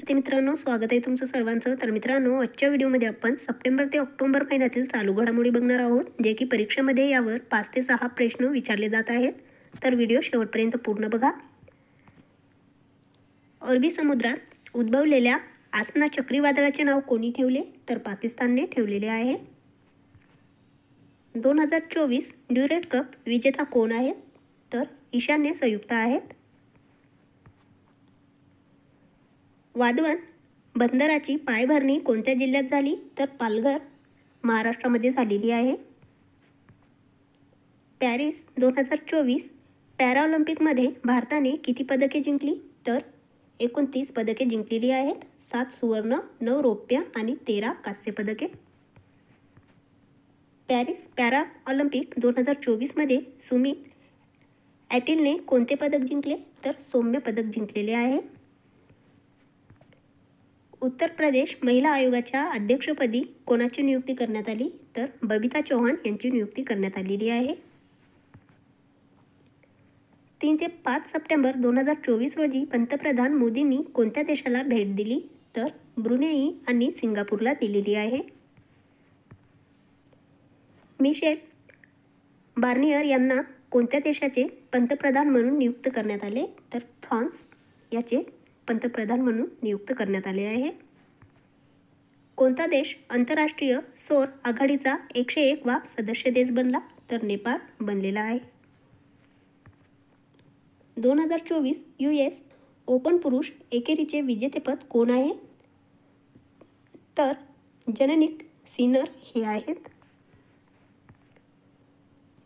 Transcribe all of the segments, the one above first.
विद्यार्थी मित्रांनो, स्वागत आहे तुमचं सर्वांचं. तर मित्रांनो, आजच्या व्हिडिओमध्ये आपण सप्टेंबर ते ऑक्टोबर महिन्यातील चालू घडामोडी बघणार आहोत, जे की परीक्षेमध्ये यावर 5 ते 6 प्रश्न विचारले जात आहेत. तर व्हिडिओ शेवटपर्यंत पूर्ण बघा. अरबी समुद्रात उद्भवलेल्या आसना चक्रीवादळाचे नाव कोणी ठेवले? तर पाकिस्तानने ठेवलेले आहे. 2024 ड्युरेट कप विजेता कोण आहेत? तर ईशान्य संयुक्त आहेत. वाधवन बंदराची पायाभरणी कोणत्या जिल्ह्यात झाली? तर पालघर, महाराष्ट्रामध्ये झालेली आहे. पॅरिस 2024 पॅराऑलिम्पिकमध्ये भारताने किती पदके जिंकली? तर 29 पदके जिंकलेली आहेत. 7 सुवर्ण, 9 रौप्य आणि 13 कांस्य पदके. पॅरिस पॅराऑलिम्पिक 2024मध्ये सुमित ॲटिलने कोणते पदक जिंकले? तर सौम्य पदक जिंकलेले आहे. उत्तर प्रदेश महिला आयोगाच्या अध्यक्षपदी कोणाची नियुक्ती करण्यात आली? तर बबिता चौहान यांची नियुक्ती करण्यात आलेली आहे. 3 ते 5 सप्टेंबर 2024 रोजी पंतप्रधान मोदींनी कोणत्या देशाला भेट दिली? तर ब्रुनेई आणि सिंगापूरला दिलेली आहे. मिशेल बार्नियर यांना कोणत्या देशाचे पंतप्रधान म्हणून नियुक्त करण्यात आले? तर फ्रान्स याचे पंतप्रधान म्हणून नियुक्त करण्यात आले आहे. कोणता देश आंतरराष्ट्रीय सौर आघाडीचा 101वा सदस्य देश बनला? तर नेपाळ बनलेला आहे. 2024 US ओपन पुरुष एकेरीचे विजेतेपद कोण आहे? तर जॅनिक सिनर हे आहेत.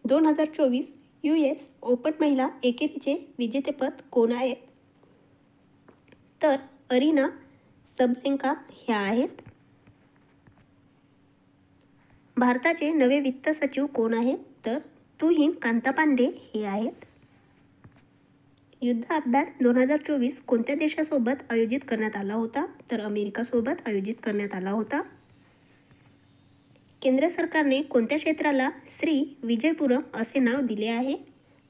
2024 US ओपन महिला एकेरीचे विजेतेपद कोण आहेत? तर अरिना सबलेंका ह्या आहेत. भारताचे नवे वित्त सचिव कोण आहेत? तर तुहिन कांता पांडे हे आहेत. युद्ध अभ्यास 2024 कोणत्या देशासोबत आयोजित करण्यात आला होता? तर अमेरिकासोबत आयोजित करण्यात आला होता. केंद्र सरकारने कोणत्या क्षेत्राला श्री विजयपुरम असे नाव दिले आहे?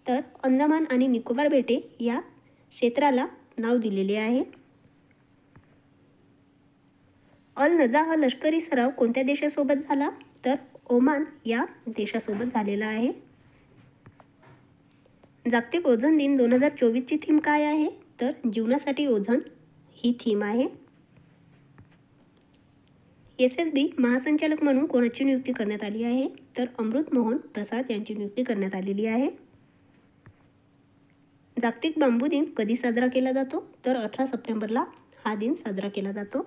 तर अंदमान आणि निकोबार बेटे या क्षेत्राला नाव दिलेले आहे. अल नजाह लष्करी सराव कोणत्या देशासोबत झाला? तर ओमान या देशासोबत झालेला आहे. जागतिक ओझोन दिन 2024ची थीम काय आहे? तर जीवनासाठी ओझोन ही थीम आहे. SSB महासंचालक म्हणून कोणाची नियुक्ती करण्यात आली आहे? तर अमृत मोहन प्रसाद यांची नियुक्ती करण्यात आलेली आहे. जागतिक बांबू दिन कधी साजरा केला जातो? तर 18 सप्टेंबरला हा दिन साजरा केला जातो.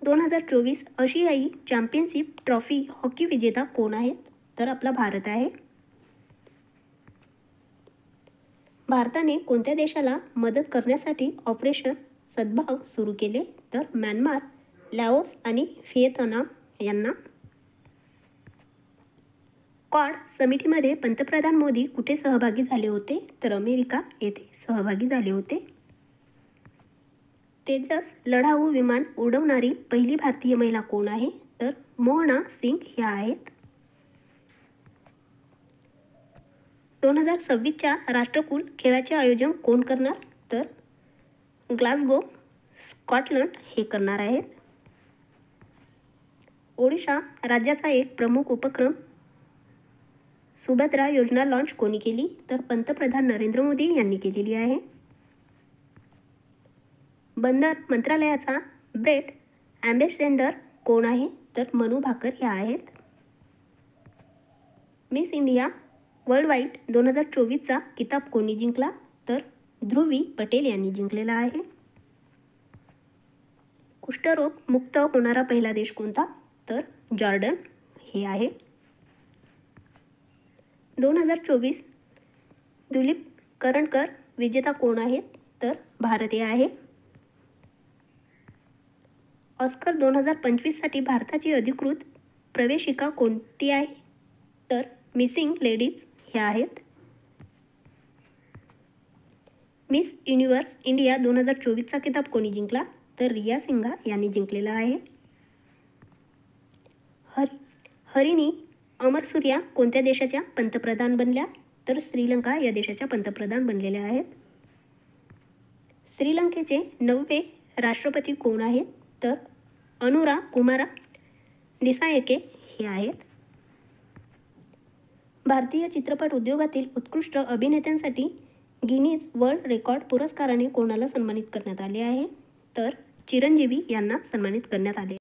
2024 आशियाई चॅम्पियनशिप ट्रॉफी हॉकी विजेता कोण आहेत? तर आपला भारत आहे. भारताने कोणत्या देशाला मदत करण्यासाठी ऑपरेशन सद्भाव सुरू केले? तर म्यानमार, लाओस आणि व्हिएतनाम यांना. क्वाड समिटीमध्ये पंतप्रधान मोदी कुठे सहभागी झाले होते? तर अमेरिका येथे सहभागी झाले होते. तेजस लढाऊ विमान उडवणारी पहिली भारतीय महिला कोण आहे? तर मोहना सिंग ह्या आहेत. 2026च्या राष्ट्रकुल खेळाचे आयोजन कोण करणार? तर ग्लासगो, स्कॉटलंड हे करणार आहेत. ओडिशा राज्याचा एक प्रमुख उपक्रम सुभद्रा योजना लॉन्च कोणी केली? तर पंतप्रधान नरेंद्र मोदी यांनी केलेली आहे. बंदर मंत्रालयाचा ब्रेड ॲम्बेसेडर कोण आहे? तर मनू भाकर ह्या आहेत. मिस इंडिया वर्ल्ड वाईड 2024चा किताब कोणी जिंकला? तर ध्रुवी पटेल यांनी जिंकलेला आहे. कुष्ठरोग मुक्त होणारा पहिला देश कोणता? तर जॉर्डन हे आहे. 2024 दुलीप करंडकर विजेता कोण आहेत? तर भारतीय आहे. ऑस्कर 2025साठी भारताची अधिकृत प्रवेशिका कोणती आहे? तर मिसिंग लेडीज ह्या आहेत. मिस युनिव्हर्स इंडिया 2024चा किताब कोणी जिंकला? तर रिया सिंघा यांनी जिंकलेला आहे. हरिणी अमरसूर्या कोणत्या देशाच्या पंतप्रधान बनल्या? तर श्रीलंका या देशाच्या पंतप्रधान बनलेल्या आहेत. श्रीलंकेचे 9वे राष्ट्रपती कोण आहेत? तर अनुरा कुमारा दिसायके हे आहेत. भारतीय चित्रपट उद्योगातील उत्कृष्ट अभिनेत्यांसाठी गिनीज वर्ल्ड रेकॉर्ड पुरस्काराने कोणाला सन्मानित करण्यात आले आहे? तर चिरंजीवी यांना सन्मानित करण्यात आले.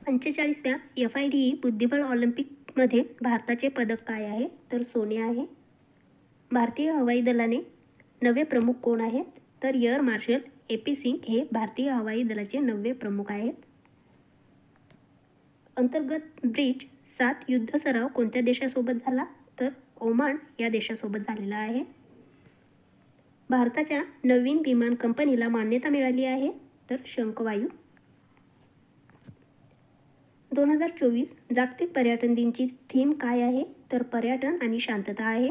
45व्या FIDE बुद्धिबळ ऑलिम्पिकमध्ये भारताचे पदक काय आहे? तर सोने आहे. भारतीय हवाई दलाने नवे प्रमुख कोण आहेत? तर एअर मार्शल AP सिंग हे भारतीय हवाई दलाचे 9वे प्रमुख आहेत. अंतर्गत ब्रिज 7 युद्ध सराव कोणत्या देशासोबत झाला? तर ओमान या देशासोबत झालेला आहे. भारताच्या नवीन विमान कंपनीला मान्यता मिळाली आहे? तर शंखवायू. 2024 जागतिक पर्यटन दिनची थीम काय आहे? तर पर्यटन आणि शांतता आहे.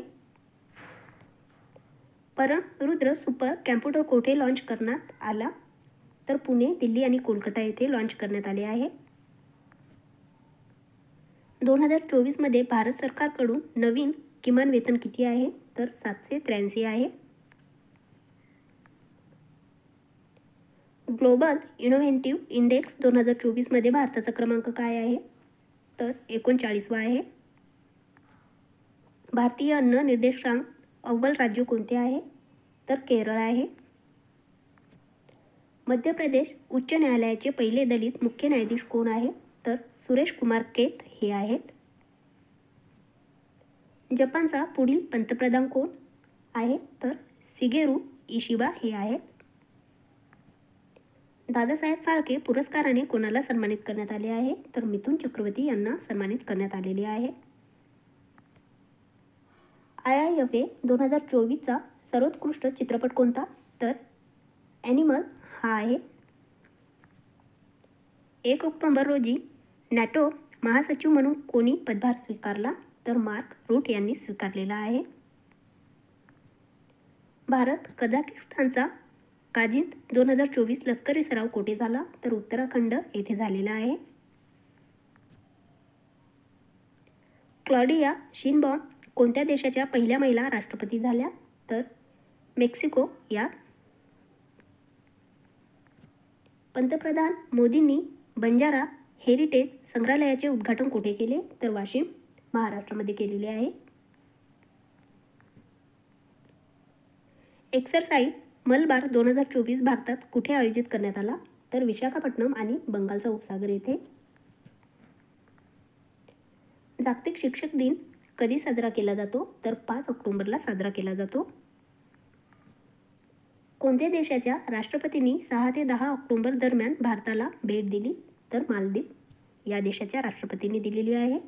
परम रुद्र सुपर कॅम्प्युटर कोठे लॉन्च करण्यात आला? तर पुणे, दिल्ली आणि कोलकाता येथे लॉन्च करण्यात आले आहे. 2024मध्ये भारत सरकारकडून नवीन किमान वेतन किती आहे? तर 783 आहे. ग्लोबल इनोव्हेटिव्ह इंडेक्स 2024मध्ये भारताचा क्रमांक काय आहे? तर 39वा आहे. भारतीय अन्न निर्देशांक अव्वल राज्य कोणते आहे? तर केरळ आहे. मध्य प्रदेश उच्च न्यायालयाचे पहिले दलित मुख्य न्यायाधीश कोण आहे? तर सुरेश कुमार केत हे आहेत. जपानचा पुढील पंतप्रधान कोण आहे? तर शिगेरू इशिबा हे आहेत. दादासाहेब फाळके पुरस्काराने कोणाला सन्मानित करण्यात आले आहे? तर मिथुन चक्रवर्ती यांना सन्मानित करण्यात आलेले आहे. IIFA 2024चा सर्वोत्कृष्ट चित्रपट कोणता? तर ॲनिमल हा आहे. 1 ऑक्टोबर रोजी नॅटो महासचिव म्हणून कोणी पदभार स्वीकारला? तर मार्क रूट यांनी स्वीकारलेला आहे. भारत कझाकिस्तानचा काझिंद 2024 लष्करी सराव कोठे झाला? तर उत्तराखंड येथे झालेला आहे. क्लॉडिया शिनबॉर्न कोणत्या देशाच्या पहिल्या महिला राष्ट्रपती झाल्या? तर मेक्सिको या. पंतप्रधान मोदींनी बंजारा हेरिटेज संग्रहालयाचे उद्घाटन कुठे केले? तर वाशिम, महाराष्ट्रामध्ये केलेले आहे. एक्सरसाइज मलबार 2024 भारतात कुठे आयोजित करण्यात आला? तर विशाखापट्टणम आणि बंगालचा उपसागर येथे. जागतिक शिक्षक दिन कधी साजरा केला जातो? तर 5 ऑक्टोबरला साजरा केला जातो. कोणत्या देशाच्या राष्ट्रपतींनी 6 ते 10 ऑक्टोबर दरम्यान भारताला भेट दिली? तर मालदीव या देशाच्या राष्ट्रपतींनी दिलेली आहे.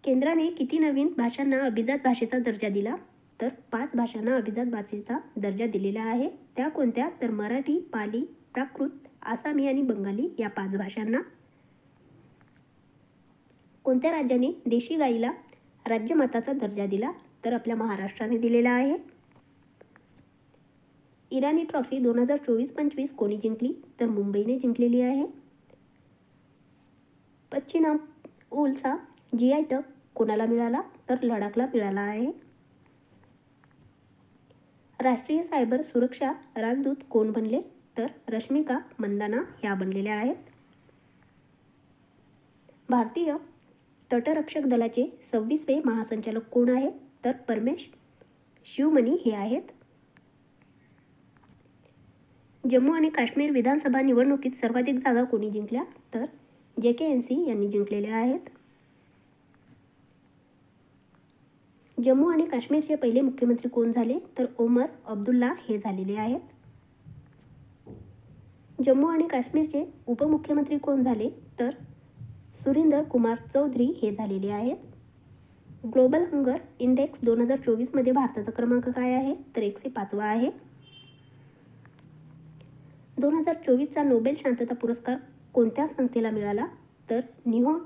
केंद्राने किती नवीन भाषांना अभिजात भाषेचा दर्जा दिला? तर 5 भाषांना अभिजात भाषेचा दर्जा दिलेला आहे. त्या कोणत्या? तर मराठी, पाली, प्राकृत, आसामी आणि बंगाली या 5 भाषांना. कोणत्या राज्याने देशी गाईला राज्यमाताचा दर्जा दिला? तर आपल्या महाराष्ट्राने दिलेला आहे. इराणी ट्रॉफी 2024-25 कोणी जिंकली? तर मुंबईने जिंकलेली आहे. पश्चिम उलचा GI टॅग कोणाला मिळाला? तर लडाखला मिळाला आहे. राष्ट्रीय सायबर सुरक्षा राजदूत कोण बनले? तर रश्मिका मंदाना ह्या बनलेल्या आहेत. भारतीय तटरक्षक दलाचे 26वे महासंचालक कोण आहेत? तर परमेश शिवमणी हे आहेत. जम्मू आणि काश्मीर विधानसभा निवडणुकीत सर्वाधिक जागा कोणी जिंकल्या? तर JKNC यांनी जिंकलेल्या आहेत. जम्मू आणि काश्मीरचे पहिले मुख्यमंत्री कोण झाले? तर ओमर अब्दुल्ला हे झालेले आहेत. जम्मू आणि काश्मीरचे उपमुख्यमंत्री कोण झाले? तर सुरिंदर कुमार चौधरी हे झालेले आहेत. ग्लोबल हंगर इंडेक्स 2024मध्ये भारताचा क्रमांक काय आहे? तर 105वा आहे. 2024चा नोबेल शांतता पुरस्कार कोणत्या संस्थेला मिळाला? तर निहोन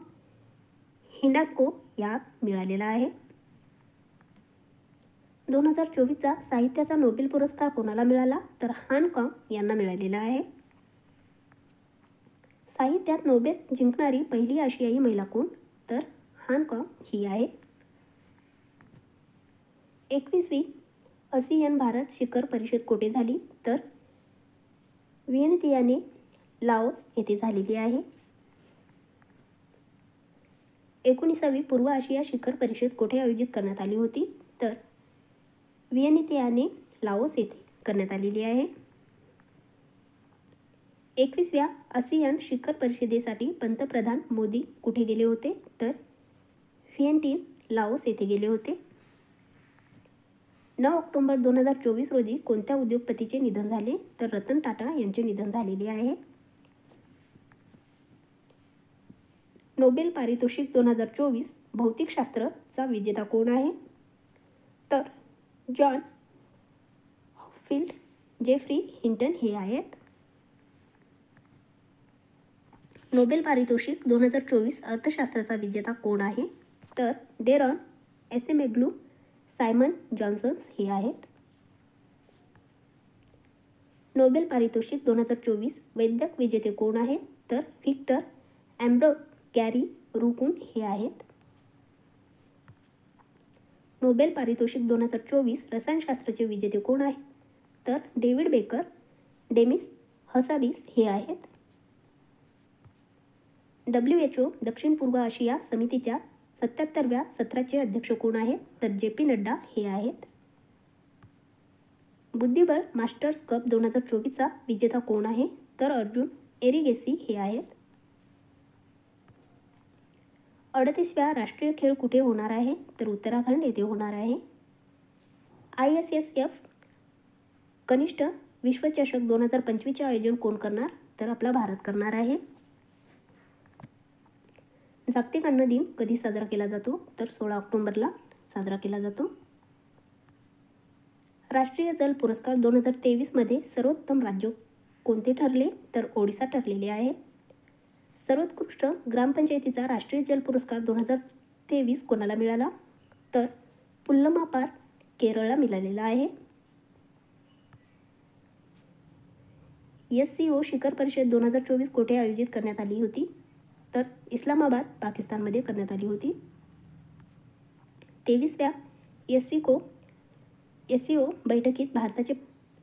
हिंडाल्को या मिळालेला आहे. 2024चा साहित्याचा नोबेल पुरस्कार कोणाला मिळाला? तर हाँगकाँग यांना मिळालेला आहे. साहित्यात नोबेल जिंकणारी पहिली आशियाई महिला कोण? तर हाँगकाँग ही आहे. 21वी आसियान भारत शिखर परिषद कोठे झाली? तर व्हिएनतियाने लाओस येथे झालेली आहे. 19वी पूर्व आशिया शिखर परिषद कोठे आयोजित करण्यात आली होती? तर व्हिएनतियाने लाओस येथे करण्यात आलेली आहे. 21व्या आसियान शिखर परिषदेसाठी पंतप्रधान मोदी कुठे गेले होते? तर व्हिएन्टिन लाओस येथे गेले होते. 9 ऑक्टोबर 2024 रोजी कोणत्या उद्योगपतीचे निधन झाले? तर रतन टाटा यांचे निधन झालेले आहे. नोबेल पारितोषिक 2024 भौतिकशास्त्राचा विजेता कोण आहे? तर जॉन हॉपफिल्ड, जेफ्री हिंटन हे आहेत. नोबेल पारितोषिक 2024 अर्थशास्त्राचा विजेता कोण आहे? तर डेरॉन एसेमेग्लू, सायमन जॉन्सन्स हे आहेत. नोबेल पारितोषिक 2024 वैद्यक विजेते कोण आहेत? तर व्हिक्टर ॲम्ब्रोस, गॅरी रुकुन हे आहेत. नोबेल पारितोषिक 2024 रसायनशास्त्राचे विजेते कोण आहेत? तर डेव्हिड बेकर, डेमिस हसाबिस हे आहेत. WHO दक्षिण पूर्व आशिया समितीच्या 77व्या सत्राचे अध्यक्ष कोण आहेत? तर JP नड्डा हे आहेत. बुद्धिबळ मास्टर्स कप 2024चा विजेता कोण आहे? तर अर्जुन एरिगेसी हे आहेत. 38व्या राष्ट्रीय खेळ कुठे होणार आहे? तर उत्तराखंड येथे होणार आहे. ISSF कनिष्ठ विश्वचषक 2025चे आयोजन कोण करणार? तर आपला भारत करणार आहे. जागतिक अन्न दिन कधी साजरा केला जातो? तर 16 ऑक्टोबरला साजरा केला जातो. राष्ट्रीय जल पुरस्कार 2023मध्ये सर्वोत्तम राज्य कोणते ठरले? तर ओडिसा ठरलेले आहे. सर्वोत्कृष्ट ग्रामपंचायतीचा राष्ट्रीय जल पुरस्कार 2023 कोणाला मिळाला? तर पुल्लमापार केरळला मिळालेला आहे. SCO शिखर परिषद 2024 कोठे आयोजित करण्यात आली होती? तर इस्लामाबाद पाकिस्तानमध्ये करण्यात आली होती. 23व्या SCO बैठकीत भारताचे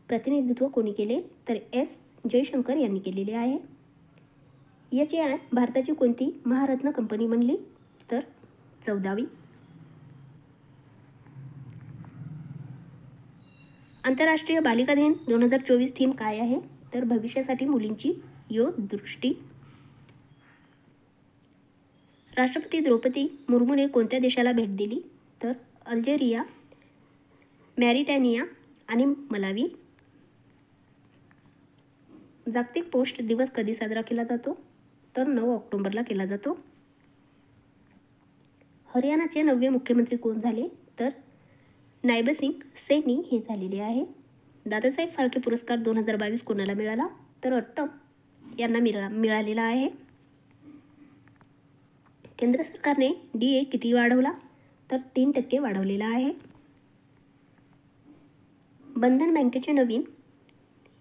प्रतिनिधित्व कोणी केले? तर S जयशंकर यांनी केलेले आहे. HAI भारताची कोणती महारत्न कंपनी बनली? तर 14वी. आंतरराष्ट्रीय बालिका दिन 2024 थीम काय आहे? तर भविष्यासाठी मुलींची योद्धृष्टी. राष्ट्रपती द्रौपदी मुर्मूने कोणत्या देशाला भेट दिली? तर अल्जेरिया, मॅरिटॅनिया आणि मलावी. जागतिक पोस्ट दिवस कधी साजरा केला जातो? तर 9 ऑक्टोबरला केला जातो. हरियाणाचे 9वे मुख्यमंत्री कोण झाले? तर नायबसिंग सैनी हे झालेले आहे. दादासाहेब फाळके पुरस्कार 2022 कोणाला मिळाला? तर अट्टम यांना मिळालेला आहे. केंद्र सरकारने DA किती वाढवला? तर 3% वाढवलेला आहे. बंधन बँकेचे नवीन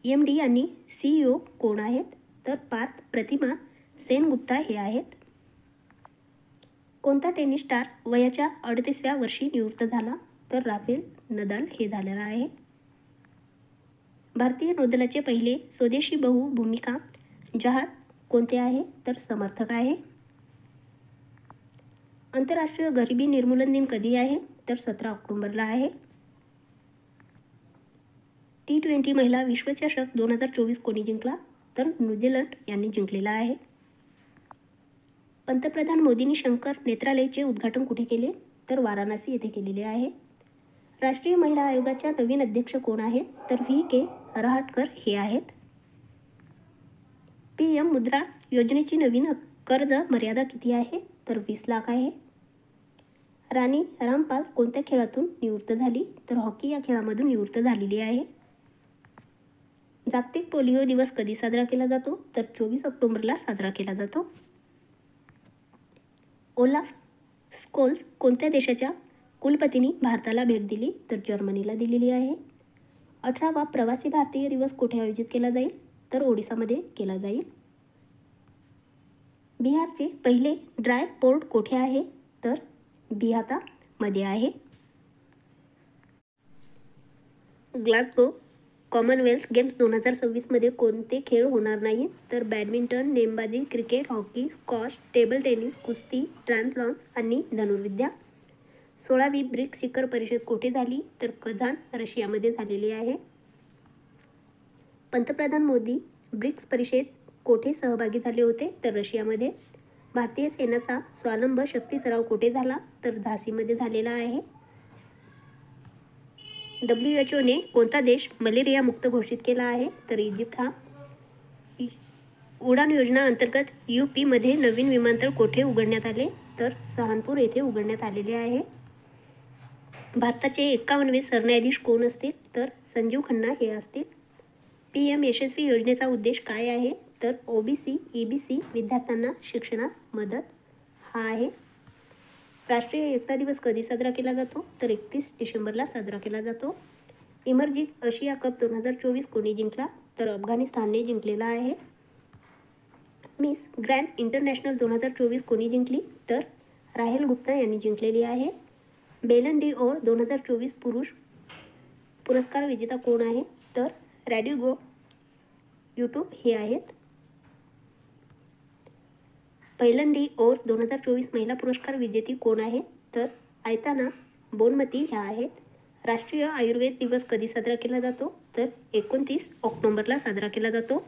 MD आणि CEO कोण आहेत? तर पार्थ प्रतिमा सेनगुप्ता हे आहेत. कोणता टेनिस स्टार वयाच्या 38व्या वर्षी निवृत्त झाला? तर राफेल नदाल हे झालेला आहे. भारतीय नौदलाचे पहिले स्वदेशी बहुभूमिका जहाज कोणते आहे? तर समर्थक आहे. आंतरराष्ट्रीय गरिबी निर्मूलन दिन कधी आहे? तर 17 ऑक्टोबरला आहे. T20 महिला विश्वचषक 2024 कोणी जिंकला? तर न्यूझीलंड यांनी जिंकलेला आहे. पंतप्रधान मोदींनी शंकर नेत्रालयचे उद्घाटन कुठे केले? तर वाराणसी येथे केलेले आहे. राष्ट्रीय महिला आयोगाच्या नवीन अध्यक्ष कोण आहेत? तर VK रहाटकर हे आहेत. PM मुद्रा योजनेची नवीन कर्ज मर्यादा किती आहे? तर 20 लाख आहे. राणी रामपाल कोणत्या खेळातून निवृत्त झाली? तर हॉकी या खेळामधून निवृत्त झालेली आहे. जागतिक पोलिओ दिवस कधी साजरा केला जातो? तर 24 ऑक्टोबरला साजरा केला जातो. ओलाफ स्कोल्स कोणत्या देशाच्या कुलपतींनी भारताला भेट दिली? तर जर्मनीला दिलेली आहे. 18वा प्रवासी भारतीय दिवस कुठे आयोजित केला जाईल? तर ओडिसामध्ये केला जाईल. बिहारचे पहिले ड्राय पोर्ट कोठे आहे? तर बिहातामध्ये आहे. ग्लासगो कॉमनवेल्थ गेम्स 2026मध्ये कोणते खेळ होणार नाहीत? तर बॅडमिंटन, नेमबाजी, cricket, hockey, squash, table tennis, कुस्ती, ट्रायथलॉन्स आणि धनुर्विद्या. 16वी ब्रिक्स शिखर परिषद कुठे झाली? तर कझान, रशियामध्ये झालेली आहे. पंतप्रधान मोदी ब्रिक्स परिषदेत कोठे सहभागी झाले होते? तर रशियामध्ये. भारतीय सेनेचा स्वावलंब शक्ती सराव कुठे झाला? तर झाशीमध्ये झालेला आहे. WHOने कोणता देश मलेरिया मुक्त घोषित केला आहे? तर इजिप्त हा. उडान योजना अंतर्गत UPमध्ये नवीन विमानतळ कोठे उघडण्यात आले? तर सहारनपूर येथे उघडण्यात आलेले आहे. भारताचे 51वे सरन्यायाधीश कोण असतील? तर संजीव खन्ना हे असतील. PM यशस्वी योजनेचा उद्देश काय आहे? तर OBC, EBC विद्यार्थ्यांना शिक्षणात मदत हा आहे. राष्ट्रीय एकता दिवस कधी साजरा केला जातो? तर 31 डिसेंबरला साजरा केला जातो. इमर्जी आशिया कप 2024 कोणी जिंकला? तर अफगाणिस्तानने जिंकलेला आहे. मिस ग्रँड इंटरनॅशनल 2024 कोणी जिंकली? तर राहेल गुप्ता यांनी जिंकलेली आहे. बेलन डी ओर 2024 पुरुष पुरस्कार विजेता कोण आहे? तर रॅडिगो यूट्यूब हे आहेत. बेलन डी ओर 2024 महिला पुरस्कार विजेती कोण आहे? तर आयताना बोनमती ह्या आहेत. राष्ट्रीय आयुर्वेद दिवस कधी साजरा केला जातो? तर 29 ऑक्टोबरला साजरा केला जातो.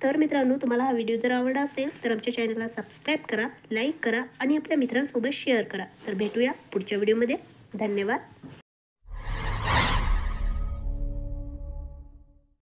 तर मित्रांनो, तुम्हाला हा व्हिडिओ जर आवडला असेल तर आमच्या चॅनलला सबस्क्राईब करा, लाईक करा आणि आपल्या मित्रांसोबत शेअर करा. तर भेटूया पुढच्या व्हिडिओमध्ये. धन्यवाद.